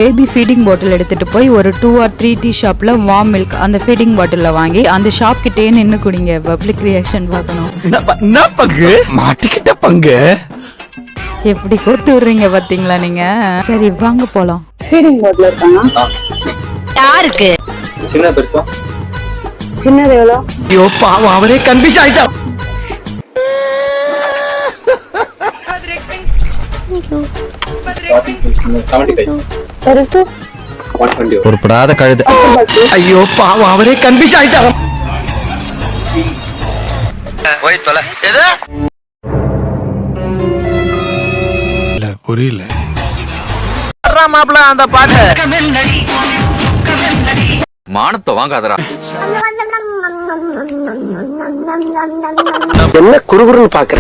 Baby feeding bottle எடுத்துட்டு போய் ஒரு 2 or 3 டீ ஷாப்ல வார்ம் மில்க் அந்த ஃபீடிங் பாட்டில வாங்கி அந்த ஷாப் கிட்டே நின்னு குடிங்க. பப்ளிக் ரியாக்ஷன் பார்க்கணும். என்ன பங்கு மாட்டிக்கிட்ட பங்கு எப்படி கோத்து விடுறீங்க பாத்தீங்களா நீங்க. சரி வாங்க போலாம். ஃபீடிங் பாட்டில் இருக்காங்க. யாருக்கு? சின்ன பெருசா? சின்னது எவ்வளோ? ஐயோ பாவம் அவரே கன்ஃபியூஸ் ஆயிட்டா. பெருசு பொறுப்படாத கழுது. ஐயோ பாவம் அவரே கன்ஃபியூஸ் ஆயிட்டா. புரியல மாப்பிள அந்த பாட்டு மானத்தை வாங்காதரா. என்ன குறுகுறுன்னு பாக்குற.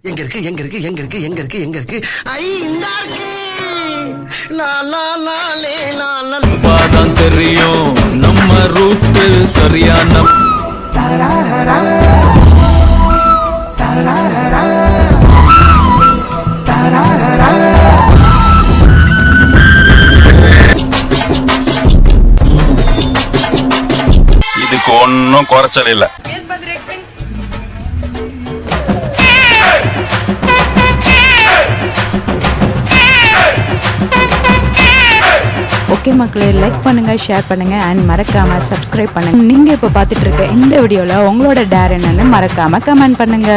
எங்க இருக்கு எங்க இருக்கு எங்க இருக்கு எங்க இருக்கு எங்க இருக்கு ஐ இந்த இருக்கு லா லா லா லே லா லா பாதான் தெரியும் நம்ம ரூட்டு சரியான இதுக்கு ஒன்னும் குறைச்சல் இல்ல. ஓகே மக்களே, லைக் பண்ணுங்க, ஷேர் பண்ணுங்க அண்ட் மறக்காம சப்ஸ்கிரைப் பண்ணுங்க. நீங்க இப்ப பாத்துட்டு இருக்க இந்த வீடியோல உங்களோட டேர் என்னன்னு மறக்காம கமெண்ட் பண்ணுங்க.